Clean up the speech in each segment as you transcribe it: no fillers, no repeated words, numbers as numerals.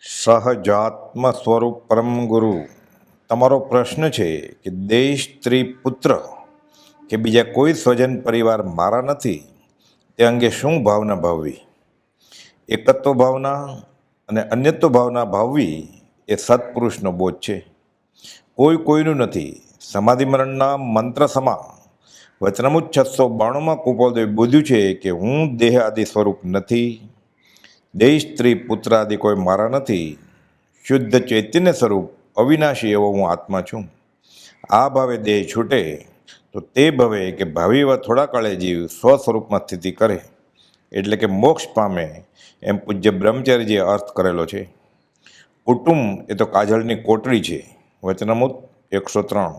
સહજાત્મ સ્વરૂપ પરમ ગુરુ, તમારો પ્રશ્ન છે કે દેશ, સ્ત્રી, પુત્ર કે બીજા કોઈ સ્વજન પરિવાર મારા નથી તે અંગે શું ભાવના ભાવવી. એકત્વ ભાવના અને અન્યત્વ ભાવના ભાવવી એ સત્પુરુષનો બોધ છે. કોઈ કોઈનું નથી. સમાધિ મરણના મંત્ર સમા વચનામૃત 692માં કૃપાલદેવે બોધ્યું છે કે હું દેહ આદિ સ્વરૂપ નથી. દેશ, સ્ત્રી, પુત્ર આદિ કોઈ મારા નથી. શુદ્ધ ચૈતન્ય સ્વરૂપ અવિનાશી એવો હું આત્મા છું. આ ભાવે દેહ છૂટે તો તે ભવે કે ભાવિ એવા થોડા કાળે જીવ સ્વ સ્વરૂપમાં સ્થિતિ કરે એટલે કે મોક્ષ પામે એમ પૂજ્ય બ્રહ્મચારીજીએ અર્થ કરેલો છે. કુટુંબ એ તો કાજળની કોટડી છે. વચનામૃત 103.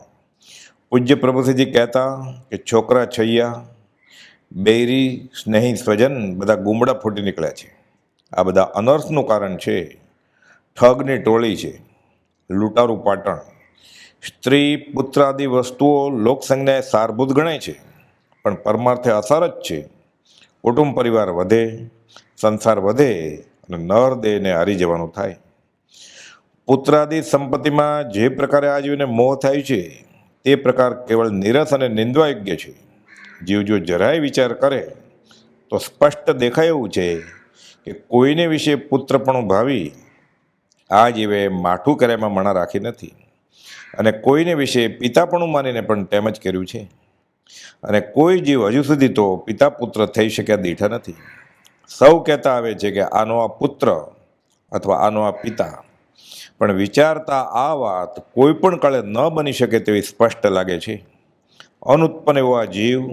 પૂજ્ય પ્રભુશ્રીજી કહેતા કે છોકરા, છૈયા, બૈરી, સ્નેહી, સ્વજન બધા ગુમડા ફૂટી નીકળ્યા છે. આ બધા અનર્થનું કારણ છે. ઠગની ટોળી છે, લૂંટારું પાટણ. સ્ત્રી, પુત્ર આદિ વસ્તુઓ લોકસંજ્ઞાએ સારભૂત ગણાય છે, પણ પરમાર્થે અસાર જ છે. કુટુંબ પરિવાર વધે, સંસાર વધે અને નર દેહને હારી જવાનું થાય. પુત્રાદિ સંપત્તિમાં જે પ્રકારે આજીવને મોહ થાય છે તે પ્રકાર કેવળ નિરસ અને નિંદવાયોગ્ય છે. જીવ જો જરાય વિચાર કરે તો સ્પષ્ટ દેખાય એવું છે કે કોઈને વિશે પુત્રપણું ભાવી આ જીવે માઠું કર્યામાં મણા રાખી નથી, અને કોઈને વિશે પિતાપણું માનીને પણ તેમ જ કર્યું છે. અને કોઈ જીવ હજુ સુધી તો પિતા પુત્ર થઈ શક્યા દીઠા નથી. સૌ કહેતા આવે છે કે આનો આ પુત્ર અથવા આનો આ પિતા, પણ વિચારતા આ વાત કોઈ પણ કાળે ન બની શકે તેવી સ્પષ્ટ લાગે છે. અનુત્પન્ન એવો આ જીવ,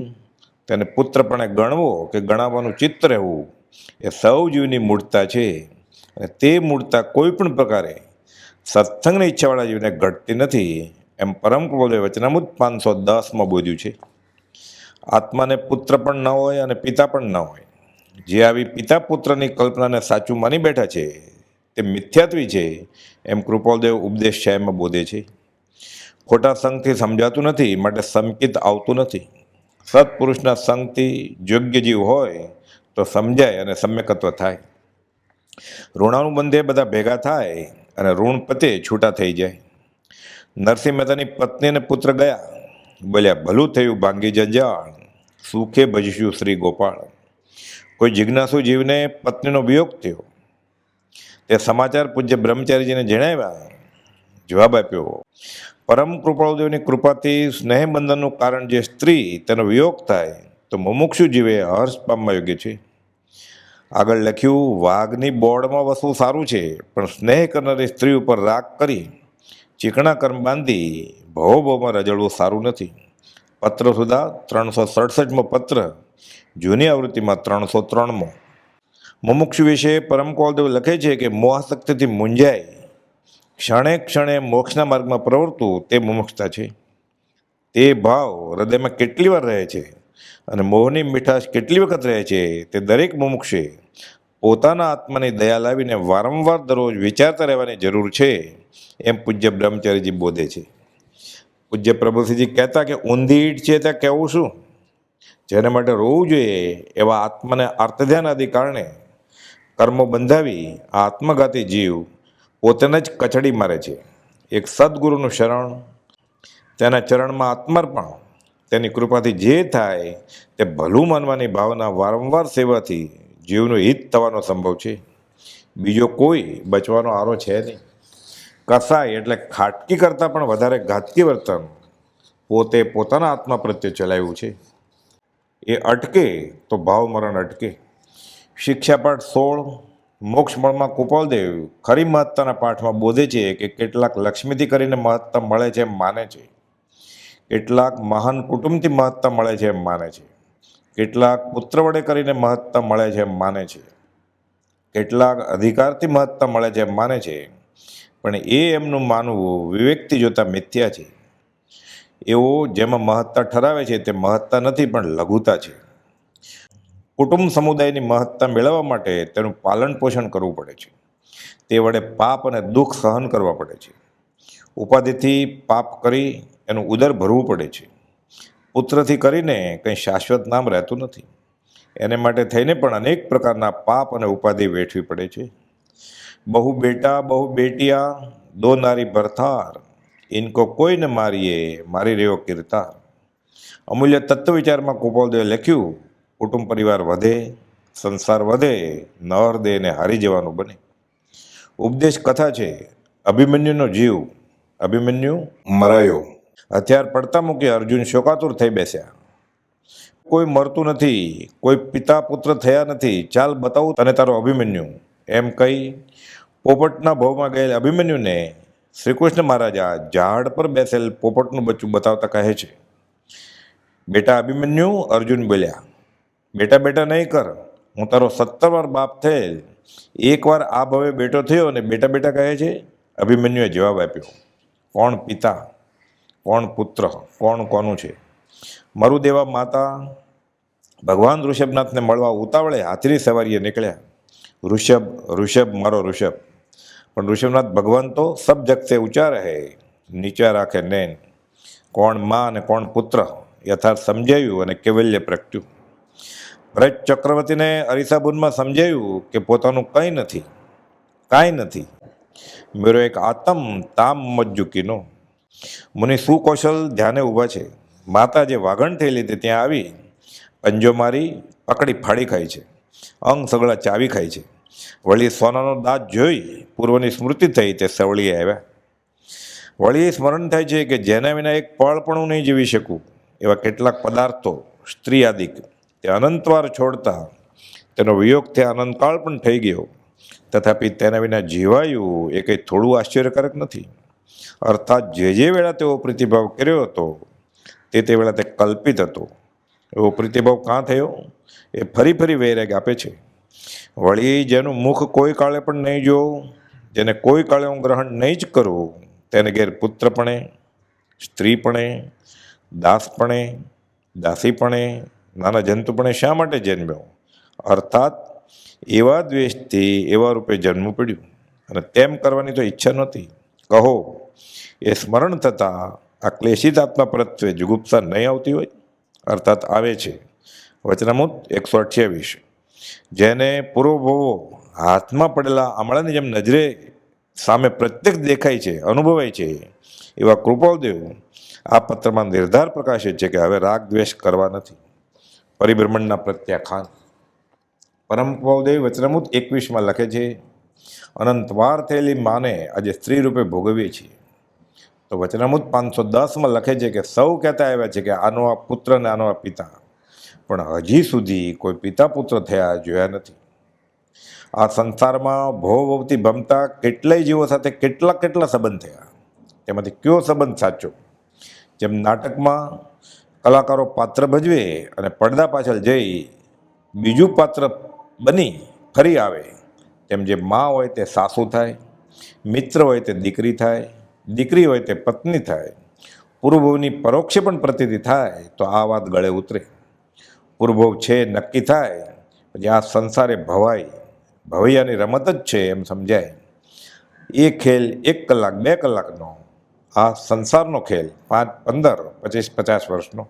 તેને પુત્રપણે ગણવો કે ગણાવવાનું ચિત્ત રહેવું એ સૌ જીવની મૂળતા છે, અને તે મૂળતા કોઈ પણ પ્રકારે સત્સંગની ઈચ્છાવાળા જીવને ઘટતી નથી એમ પરમ કૃપાલદેવે વચનામૃત 510માં બોધ્યું છે. આત્માને પુત્ર પણ ન હોય અને પિતા પણ ન હોય. જે આવી પિતા પુત્રની કલ્પનાને સાચું માની બેઠા છે તે મિથ્યાત્વી છે એમ કૃપાલદેવ ઉપદેશ છાયામાં બોધે છે. ખોટા સંગથી સમજાતું નથી, માટે સંકિત આવતું નથી. સત્પુરુષના સંગથી યોગ્ય જીવ હોય તો સમજાય અને સમ્યકત્વ થાય. ઋણાનુબંધે બધા ભેગા થાય અને ઋણ પતે છૂટા થઈ જાય. નરસિંહ મહેતાની પત્ની અને પુત્ર ગયા, બોલ્યા ભલું થયું ભાંગી જંજાળ, સુખે ભજશું શ્રી ગોપાળ. કોઈ જિજ્ઞાસુ જીવને પત્નીનો વિયોગ થયો. તે સમાચાર પૂજ્ય બ્રહ્મચારીજીને જણાવ્યા. જવાબ આપ્યો, પરમ કૃપાળુદેવની કૃપાથી સ્નેહબંધનનું કારણ જે સ્ત્રી, તેનો વિયોગ થાય તો મુમુક્ષુ જીવે હર્ષ પામવા યોગ્ય છે. આગળ લખ્યું, વાઘની બોર્ડમાં વસવું સારું છે, પણ સ્નેહ કરનારી સ્ત્રી ઉપર રાગ કરી ચીકણા કર્મ બાંધી ભવોભવમાં રજળવું સારું નથી. પત્ર સુધા 367મો પત્ર, જૂની આવૃત્તિમાં 303મો. મુમુક્ષુ વિશે પરમ કૃપાળુદેવ લખે છે કે મોહાસક્તિથી મૂંઝાય ક્ષણે ક્ષણે મોક્ષના માર્ગમાં પ્રવર્તવું તે મુમુક્ષતા છે. તે ભાવ હૃદયમાં કેટલી વાર રહે છે અને મોહની મીઠાશ કેટલી વખત રહે છે તે દરેક મુમુક્ષે પોતાના આત્માની દયા લાવીને વારંવાર દરરોજ વિચારતા રહેવાની જરૂર છે એમ પૂજ્ય બ્રહ્મચારીજી બોધે છે. પૂજ્ય પ્રભુશ્રીજી કહેતા કે ઊંધી ઈટ છે ત્યાં કહેવું શું. જેને માટે રોવું જોઈએ એવા આત્માને અર્થધ્યાન આદિ કારણે કર્મો બંધાવી આ આત્મઘાતી જીવ પોતાને જ કચડી મારે છે. એક સદગુરુનું શરણ, તેના ચરણમાં આત્મર્પણ, તેની કૃપાથી જે થાય તે ભલું માનવાની ભાવના વારંવાર સેવાથી જીવનું હિત થવાનો સંભવ છે. બીજો કોઈ બચવાનો આરો છે નહીં. કસાય એટલે ખાટકી કરતાં પણ વધારે ઘાતકી વર્તન પોતે પોતાના આત્મા પ્રત્યે ચલાવ્યું છે. એ અટકે તો ભાવ મરણ અટકે. શિક્ષાપાઠ 16 મોક્ષમળમાં કૃપાલદેવ ખરી મહત્તાના પાઠમાં બોધે છે કે કેટલાક લક્ષ્મીથી કરીને મહત્તા મળે છે એમ માને છે, કેટલાક મહાન કુટુંબથી મહત્તા મળે છે એમ માને છે, કેટલાક પુત્ર વડે કરીને મહત્તા મળે છે એમ માને છે, કેટલાક અધિકારથી મહત્તા મળે છે એમ માને છે, પણ એ એમનું માનવું વિવેકથી જોતા મિથ્યા છે. એવો જેમાં મહત્તા ઠરાવે છે તે મહત્તા નથી પણ લઘુતા છે. કુટુંબ સમુદાયની મહત્તા મેળવવા માટે તેનું પાલન પોષણ કરવું પડે છે. તે વડે પાપ અને દુઃખ સહન કરવા પડે છે. ઉપાધિથી પાપ કરી એનું ઉદર ભરવું પડે છે. પુત્રથી કરીને કંઈ શાશ્વત નામ રહેતું નથી. એને માટે થઈને પણ અનેક પ્રકારના પાપ અને ઉપાધિ વેઠવી પડે છે. बहु बेटा बहु बेटिया दो नारी भरथार, इनको कोई न मारिए मारी રહ્યો કીર્તાર. અમૂલ્ય તત્વ વિચારમાં કૃપાલદેવે લખ્યું, કુટુંબ પરિવાર વધે, સંસાર વધે, નર દેહને હારી જવાનું બને. ઉપદેશ કથા છે. અભિમન્યુનો જીવ. અભિમન્યુ મરાયો. હથિયાર પડતા મૂકી અર્જુન શોકાતુર થઈ બેસ્યા. કોઈ મરતું નથી, કોઈ પિતા પુત્ર થયા નથી, ચાલ બતાવું તને તારો અભિમન્યુ. એમ કહી પોપટના ભવમાં ગયેલ અભિમન્યુને શ્રીકૃષ્ણ મહારાજા ઝાડ પર બેસેલ પોપટનું બચ્ચું બતાવતા કહે છે, બેટા અભિમન્યુ. અર્જુન બોલ્યા, બેટા બેટા નહીં કર, હું તારો 17 વાર બાપ થયેલ, એકવાર આ ભવે બેટો થયો અને બેટા બેટા કહે છે. અભિમન્યુએ જવાબ આપ્યો, કોણ પિતા, કોણ પુત્ર, કોણ કોનું છે? મરુદેવા માતા ભગવાન ઋષભનાથને મળવા ઉતાવળે હાથીની સવારીએ નીકળ્યા. ઋષભ ઋષભ મારો ઋષભ. પણ ઋષભનાથ ભગવાન તો સબ જગ સે ઊંચા રહે, નીચા રાખે નૈન. કોણ માં અને કોણ પુત્ર યથાર્થ સમજાયું અને કેવલ્ય પ્રગટ્યું. વ્રજ ચક્રવર્તીને અરીસાબુનમાં સમજાયું કે પોતાનું કંઈ નથી, કાંઈ નથી. મેરો એક આતમ તામ મજ્જુકીનો. મુનિ સુકૌશલ ધ્યાને ઊભા છે. માતા જે વાગણ થયેલી તે ત્યાં આવી પંજો મારી પકડી ફાડી ખાય છે, અંગ સગળા ચાવી ખાય છે. વળી સોનાનો દાંત જોઈ પૂર્વની સ્મૃતિ થઈ તે સવળીએ આવ્યા. વળી સ્મરણ થાય છે કે જેના વિના એક પળ પણ હું નહીં જીવી શકું એવા કેટલાક પદાર્થો સ્ત્રી આદિક તે અનંતવાર છોડતા તેનો વિયોગથી અનંતકાળ પણ થઈ ગયો, તથાપિ તેના વિના જીવાયું એ કંઈ થોડું આશ્ચર્યકારક નથી. અર્થાત જે વેળા તેઓ પ્રતિભાવ કર્યો હતો તે વેળા તે કલ્પિત હતો. એવો પ્રતિભાવ કાં થયો એ ફરી ફરી વૈરાગ આપે છે. વળી જેનું મુખ કોઈ કાળે પણ નહીં જોવું, જેને કોઈ કાળે હું ગ્રહણ નહીં જ કરું, તેને ઘેર પુત્રપણે, સ્ત્રીપણે, દાસપણે, દાસીપણે, નાના જંતુપણે શા માટે જન્મ્યો? અર્થાત એવા દ્વેષથી એવા રૂપે જન્મ પડ્યું અને તેમ કરવાની તો ઈચ્છા નહોતી. કહો એ સ્મરણ થતાં આ ક્લેશિત આત્મા પ્રત્યે જુગુપ્સા નહીં આવતી હોય? અર્થાત આવે છે. વચનામૃત 128. જેને પૂર્વભવો હાથમાં પડેલા આમળાની જેમ નજરે સામે પ્રત્યક્ષ દેખાય છે, અનુભવાય છે, એવા કૃપાલદેવ આ પત્રમાં નિર્ધાર પ્રકાશે છે કે હવે રાગ દ્વેષ કરવા નથી. પરિભ્રમણના પ્રત્યાખ્યાન. પરમ કૃપાલદેવ વચનામૃત 21માં લખે છે, અનંતવાર થયેલી માને આજે સ્ત્રી રૂપે ભોગવીએ છીએ. તો વચનામૃત 510માં લખે છે કે સૌ કહેતા આવ્યા છે કે આનો આ પુત્ર ને આનો આ પિતા, પણ હજી સુધી કોઈ પિતા પુત્ર થયા જોયા નથી. આ સંસારમાં ભોવથી ભમતા કેટલાય જીવો સાથે કેટલા સંબંધ થયા, તેમાંથી કયો સંબંધ સાચો? જેમ નાટકમાં કલાકારો પાત્ર ભજવે અને પડદા પાછળ જઈ બીજું પાત્ર બની ફરી આવે, તેમ જે મા હોય તે સાસુ થાય, મિત્ર હોય તે દીકરી થાય, દીકરી હોય તે પત્ની થાય. પૂર્વભવની પરોક્ષે પણ પ્રતીતિ થાય તો આ વાત ગળે ઉતરે. પૂર્વભવ છે નક્કી થાય પછી આ સંસારે ભવૈયાની રમત જ છે એમ સમજાય. એ ખેલ 1 કલાક 2 કલાકનો, આ સંસારનો ખેલ 5, 15, 25, 50 વર્ષનો.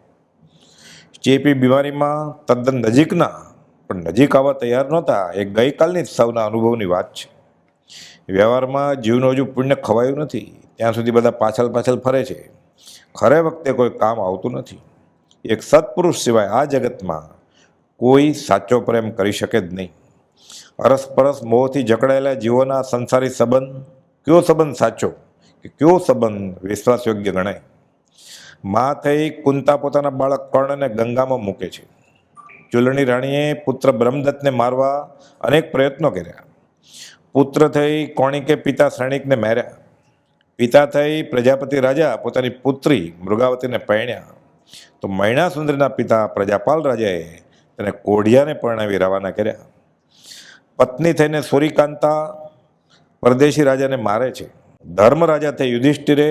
ચેપી બીમારીમાં તદ્દન નજીકના પણ નજીક આવવા તૈયાર નહોતા એ ગઈકાલની જ સૌના અનુભવની વાત છે. વ્યવહારમાં જીવનું હજુ પુણ્ય ખવાયું નથી ત્યાં સુધી બધા પાછળ ફરે છે. ખરે વખતે કોઈ કામ આવતું નથી. એક સત્પુરુષ સિવાય આ જગતમાં કોઈ સાચો પ્રેમ કરી શકે જ નહીં. અરસપરસ મોહથી જકડાયેલા જીવોના સંસારી સંબંધ, કયો સંબંધ સાચો કે કયો સંબંધ વિશ્વાસયોગ્ય ગણાય? મા થઈ કુંતા પોતાના બાળક કર્ણને ગંગામાં મૂકે છે. ચૂલણી રાણીએ પુત્ર બ્રહ્મદત્તને મારવા અનેક પ્રયત્નો કર્યા. પુત્ર થઈ કોણિકે પિતા શ્રેણિકને માર્યા. પિતા થઈ પ્રજાપતિ રાજા પોતાની પુત્રી મૃગાવતીને પરણ્યા. તો મૈણા સુંદરીના પિતા પ્રજાપાલ રાજાએ તેને કોઢિયાને પરણાવી રવાના કર્યા. પત્ની થઈને સૂર્યકાંતા પરદેશી રાજાને મારે છે. ધર્મ રાજા થઈ યુધિષ્ઠિરે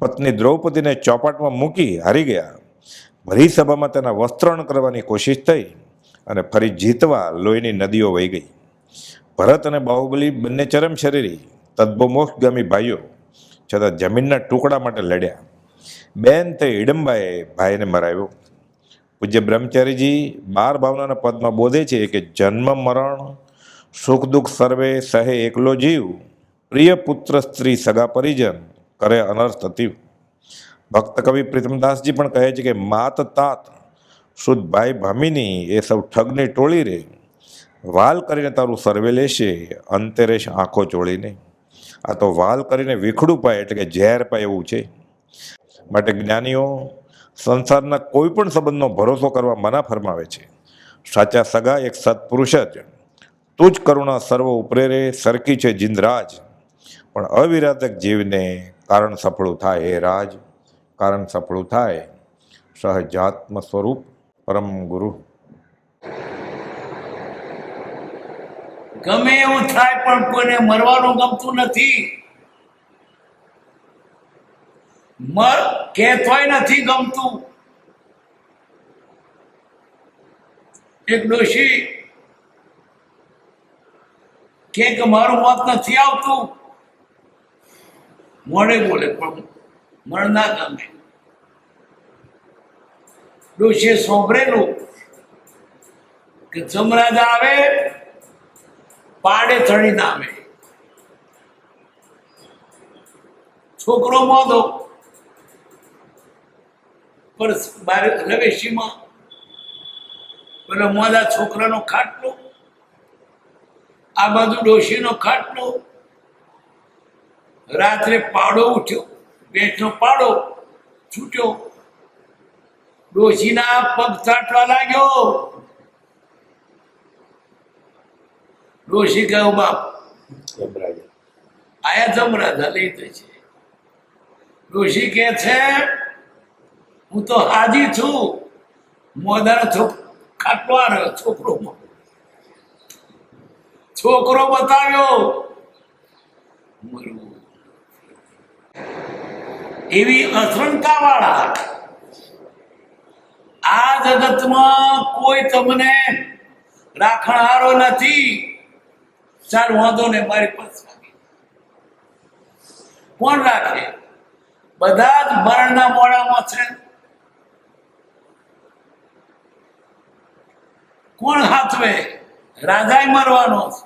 પત્ની દ્રૌપદીને ચોપાટમાં મૂકી હારી ગયા. ભરી સભામાં તેના વસ્ત્રણ કરવાની કોશિશ થઈ અને ફરી જીતવા લોહીની નદીઓ વહી ગઈ. ભરત અને બાહુબલી બંને ચરમ શરીરી તદ્ભોમોક્ષગામી ભાઈઓ છતાં જમીનના ટુકડા માટે લડ્યા. બેન થઈ હિડમ્બાએ ભાઈને મરાવ્યો. પૂજ્ય બ્રહ્મચારીજી 12 ભાવનાના પદમાં બોધે છે કે જન્મ મરણ સુખ દુઃખ સર્વે સહે એકલો જીવ, પ્રિય પુત્ર સ્ત્રી સગા પરિજન, કરે અનર્થ અતિવ. ભક્ત કવિ પ્રીતમદાસજી પણ કહે છે કે માત તાત શુદ્ધ ભાઈ ભામિની એ સૌ ઠગની ટોળી રે, વાલ કરીને તારું સર્વે લેશે, અંતે રહેશે આંખો ચોળીને. આ તો વાલ કરીને વિખડું પાય એટલે કે ઝેર પાય એવું છે. માટે જ્ઞાનીઓ સંસારના કોઈ પણ સંબંધનો ભરોસો કરવા મના ફરમાવે છે. સાચા સગા એક સત્પુરુષ જ. તું જ કરુણા સર્વ ઉપરે રે, સરકી છે જિંદરાજ, પણ અવિરાતક જીવને કારણ સફળું થાય હે રાજ, કારણ સફળું થાય સહજાત્મ સ્વરૂપ પરમ ગુરુ. ગમે એવું થાય પણ કોઈને મરવાનું ગમતું નથી, કહેતોય નથી ગમતું. એક ડોશી કે મારું મોત નથી આવતું, મોડે બોલે પણ મરણ ના ગમે. ડોશીએ સાંભળેલું કે જમરાજ આવે પાડે ચડી નામે, છોકરો મોદો પર રવેશીમાં પેલો મોદા છોકરાનો ખાટલો, આ બાજુ ડોશીનો ખાટલો. રાત્રે પાડો ઉઠ્યો, બેટનો પાડો છૂટ્યો, ડોશીના પગ ચાટવા લાગ્યો. ડોશી કહ્યું બાપ આયા જમરાજા લઈ જશે. ડોશી કે છે હું તો હાજી છું, મોદાનો ખાટલો આવ્યો, છોકરો બતાવ્યો. એવી અસરણતા વાળા આ જગતમાં કોઈ તમને રાખણહારો નથી. ચાલ વાંધો ને મારી પાસે કોણ રાખે? બધા જ મરણના મોડામાં છે. કોણ હાથવે? રાજાય મરવાનો છે,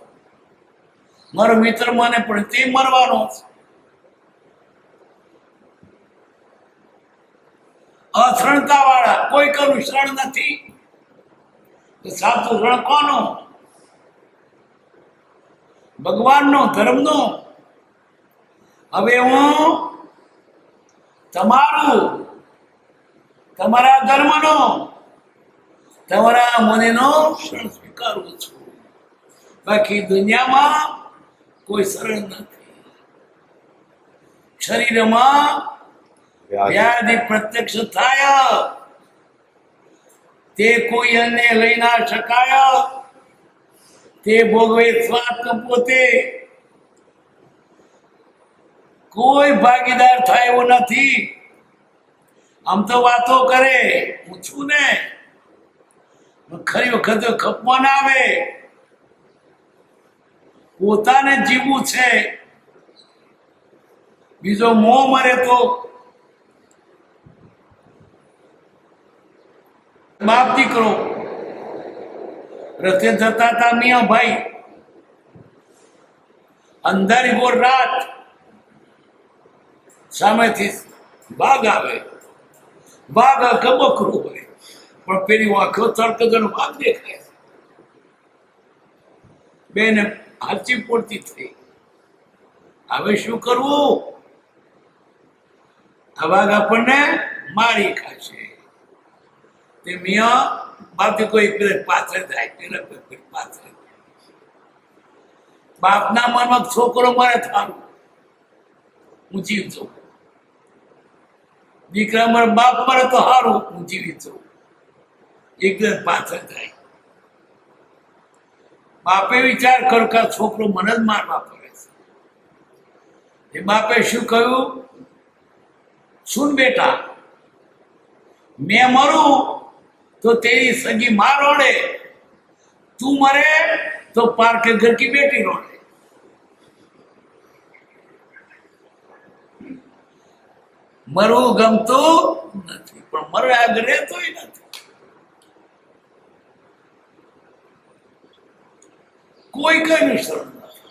મારો મિત્ર મને પણ તે મરવાનો છે. અશરણતા વાળા કોઈ કનું શરણ નથી. સાચું શરણ કોનું? ભગવાનનો, ધર્મનો. હવે હું તમારા ધર્મનો, તમારા મનનો શરણ સ્વીકારું છું. બાકી દુનિયામાં કોઈ શરણ નથી. શરીરમાં વ્યાધિ પ્રત્યક્ષ થાય તે કોઈ અન્ય લઈ ના શકાય, તે ભોગવે સ્વાદ પોતે. કોઈ ભાગીદાર થાય એવો નથી. આમ તો વાતો કરે, હું છું ને, ખરી વખત ખપમાં ના આવે. પોતાને જીવવું છે, બીજો મોહ મરે તો. બાપ દીકરો રસ્તે જતા હતા મિયા ભાઈ, અંધારી ગોર રાત, સામેથી બાઘ આવે. બાઘ કબકરું હોય પણ પેલી આંખો તડકદનો બાઘ દેખાય. બેને હાચી પડતી થઈ. હવે શું કરવું? આ વાઘ આપણને મારી ખાશે. તે મિયા બાપથી કોઈ પાછળ જાય, પાછળ. બાપના મનમાં છોકરો મારે થારું, હું જીવ છું. દીકરા મારા બાપ મારે તો હારું, હું જીવી છું. એકદમ પાછળ જાય. બાપે વિચાર કર્યો કે છોકરો મને જ મારવા પડે છે. એ બાપે શું કહ્યું? સુન બેટા, મેં મરું તો તેરી સગી માँ रोड़े, तू मरे तो पार के घर की बेटी रोड़े. मरવું ગમતું નથી, પણ મર્યા ઘરે તોય નથી. કોઈ કોઈ કઈનું શરણ નથી.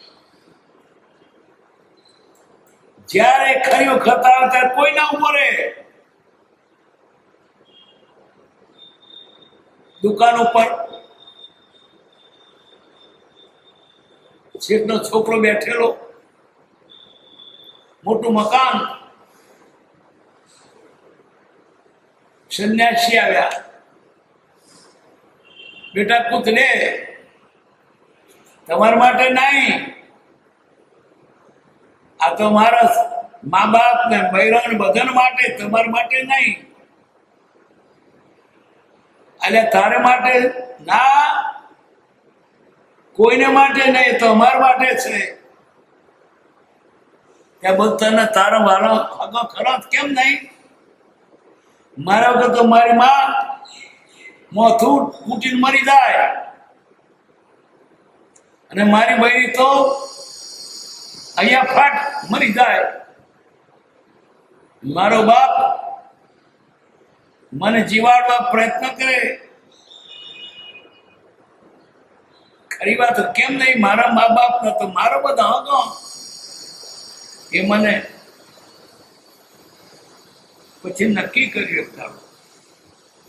જ્યારે ખરી વખત આવે ત્યારે કોઈ ના ઉભો રહે. દુકાન ઉપર શેઠનો છોકરો બેઠેલો, મોટું મકાન, સંન્યાસી આવ્યા. બેટા કુછ લે, તમારા માટે નહીં, આ તો મારા મા બાપ ને બૈરાણ બધા માટે, તમારા માટે નહીં. એટલે તારે માટે ના, કોઈને માટે નહીં, તો અમારા માટે છે. ત્યાં બધાને તારો વાળો આગળ ખરો કેમ નહીં? મારા વગર તો મારી માં મોથું ફૂટીને મરી જાય, અને મારી બૈરી તો અહીંયા ફાટ મરી જાય. મારો બાપ મને જીવાડવા પ્રયત્ન કરે, ખરી વાત કેમ નહીં? મારા મા બાપ ન તો મારો બધા હગો એ મને પછી નક્કી કરી શકતા,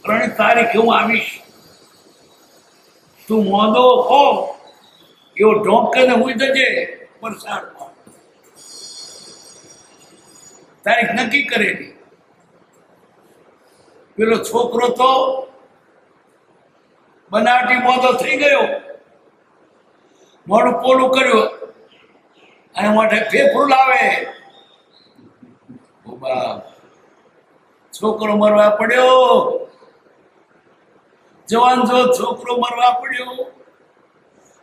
3 તારીખે હું આવીશ, તું મોદો હો એવો ઢોંકને હુઈ જજે વરસાદમાં. તારીખ નક્કી કરેલી. પેલો છોકરો તો બનાવટી મોદો થઈ ગયો, મોઢું પોલું કર્યું અને મોઢે ફેફડું લાવે. છોકરો મરવા પડ્યો. જવાન જો છોકરો મરવા પડ્યો.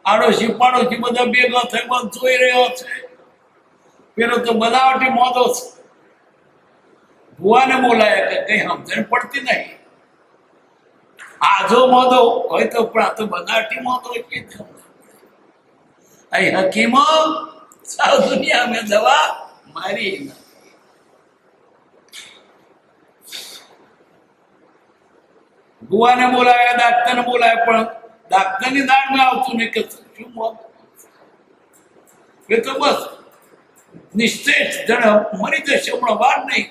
આડોશી પાડોશી બધા ભેગા થઈ બંધ જોઈ રહ્યો છે. પેલો તો બનાવટી મોદો છે. ભુવાને બોલાયા કે કઈ સમજણ પડતી નહીં. આ જો મોદો હોય તો પણ આ તો બનાવટી મોદો છે. અહીં હકીમો સાવ દુનિયા મેં દવા મારી ના. ભુવાને બોલાવ્યા, ડાક્ટરને બોલાવ્યા, પણ ડાક્ટરની દાળમાં આવતું નહીં કે શું મોત. એ તો બસ નિશ્ચય જણ મરી જશે, હમણાં વાર નહીં.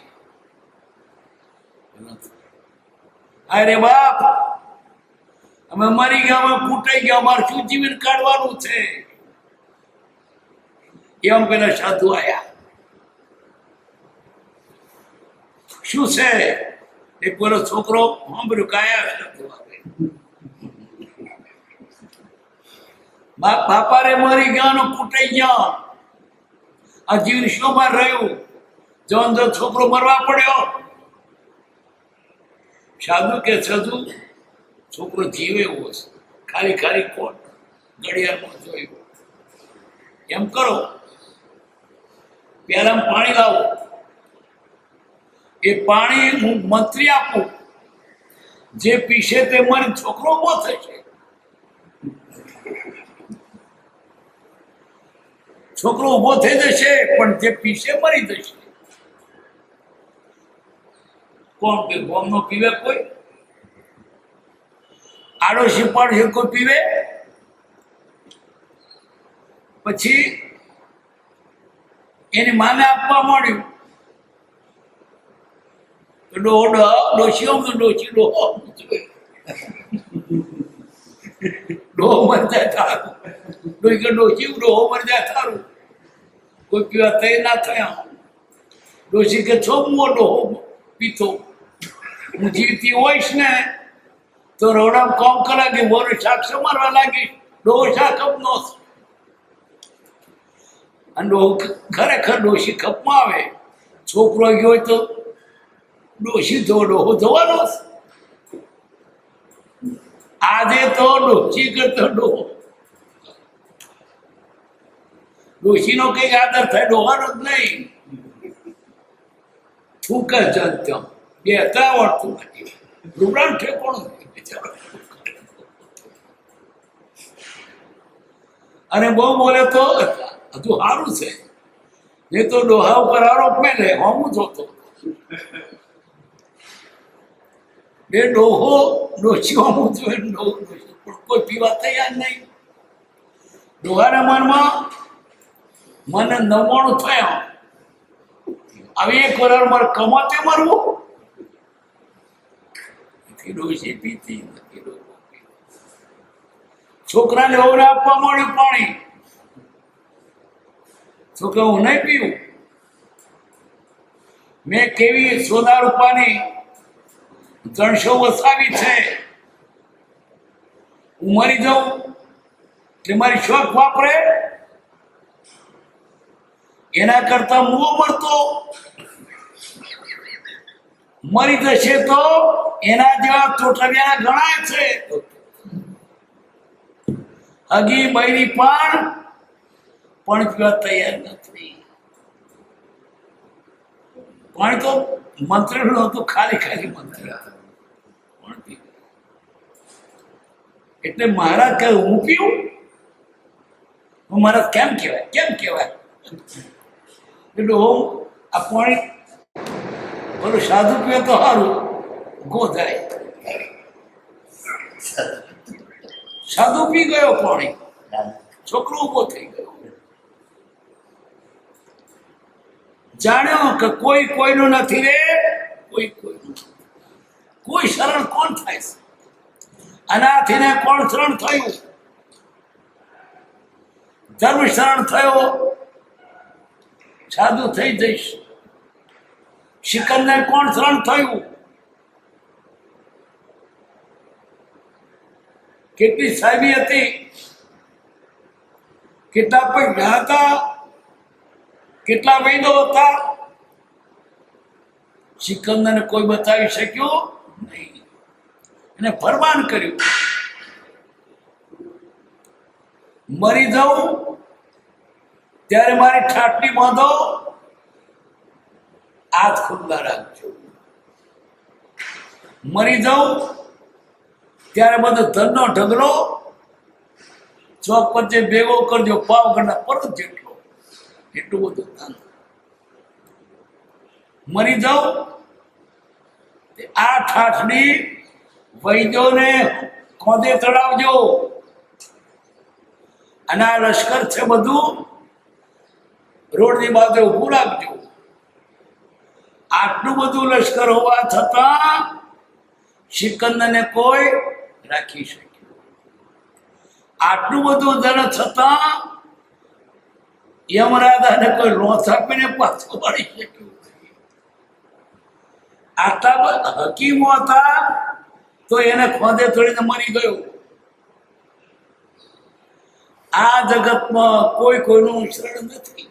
અરે બાપ, અમે મરી ગયા, અમે ફૂટાઈ ગયા, અમારે શું જીવન કાઢવાનું છે? એમ પેલા સાધુ આયા. શું છે? એક પેલો છોકરો સાંભળ્યું કાયા સાધુ આવે. બાપા રે મરી ગયા, ફૂટાઈ ગયા, આ જીવન શોમાં રહ્યું. જવાન જો છોકરો મરવા પડ્યો. સાધુ કે સાધુ છોકરો જીવે એવો છે, ખાલી ખાલી કોટ ઘડિયાળમાં જોયું. એમ કરો, પેલા પાણી લાવો, એ પાણી હું મંત્રી આપું, જે પીશે તે મારી છોકરો ઉભો થશે. છોકરો ઉભો થઈ જશે, પણ જે પીશે મરી જશે. કોણ કે ગોમનો પીવે? કોઈ આડોશી પાડોશી કોઈ પીવે? પછી એની માને આપવા માંડ્યું તો ડોશી ડોહો મર જાય તારું. ડોશી ડોહો મર જાય તારું. કોઈ પીવા તૈયાર ના થયા. ડોશી કે છો હું ડોહો પીતો, હું જીવતી હોઈશ ને તો રોડા કામ કરાવી, મોરું શાક સમારવા લાગીશ. ડોહો શાક અપનો અને ડોહો ખરેખર ડોશી કપમાં આવે. છોકરો ગયો હોય તો ડોશી જો ડોહો જવાનો. આજે તો ડોશી કરતો ડોહો. ડોશીનો કઈ આદર થાય, ડોહાનો જ નહીં. શું કહે જન બે હતા આવડતું નથી, રૂબરામ ઠેકોણું અને બહુ બોલે તો હજુ સારું છે, એ તો ડોહા ઉપર આરોપ મેલે હું જોતો. એ ડોહો ડોશી હું જોઈ, પણ કોઈ પીવા તૈયાર નહીં. ડોહાના મનમાં મને 99 થયા, હવે 1 વર્ષ મારે કમાતે મરવું. ડોસી પીતી નથી. છોકરાને ઓવરે આપવા માંડ્યું પાણી. છોકરા હું નહીં પીવું. મેં કેવી 100 રૂપિયાની 300 વસાવી છે. હું મરી જાઉં એટલે મારી શોખ વાપરે, એના કરતા મુઓ મળતો મરી જશે તો એના જેવા તોટરિયા ગણાય છે. હગી બૈરી પણ પીવા તૈયાર નથી. પાણી તો મંત્રી નહોતું, ખાલી મંત્રી હતા. એટલે મહારાજ કહે હું પીવું? હું મહારાજ કેમ કહેવાય? એટલે હું આ પાણી બોલું સાધુ પીવે તો સારું, ગો થાય. સાધુ પી ગયો પાણી, છોકરો ઉભો થઈ ગયો. જાણ્યો કે કોઈ કોઈનું નથી રે, કોઈ શરણ કોણ થાય છે? અનાથીને કોણ શરણ થયું? ધર્મ શરણ થયો, સાધુ થઈ જઈશ. સિકંદર કોણ શરણ થયું? કેટલી સાહેબી હતી, કેટલા પૈસા હતા, કેટલા વૈદો હતા, સિકંદરને કોઈ બતાવી શક્યો નહીં. એને ફરમાન કર્યું, મરી જાઉં ત્યારે મારી ઠાટલી બાંધો, હાથ ખુલ્લા રાખજો. મરી જાઉં ત્યારે બધો ધનનો ઢગલો ચોક વચ્ચે ભેગો કરજો, પાવગઢના પરત જેટલો, એટલું બધું ધન. મરી જાઉં આ ઠાઠડી વૈદ્યોને ખોદે ચડાવજો, અને આ લશ્કર છે બધું રોડની બાજુ ઊભું રાખજો. આટલું બધું લશ્કર હોવા છતાં સિકંદરને કોઈ રાખી શક્યું. આટલું બધું ધન છતાં યમરાજાને કોઈ લોથ આપીને પાછું વાળી શક્યું. આટલા હકીમો હતા તો એને ખોદે તોડીને મરી ગયો. આ જગતમાં કોઈ કોઈનું શરણ નથી.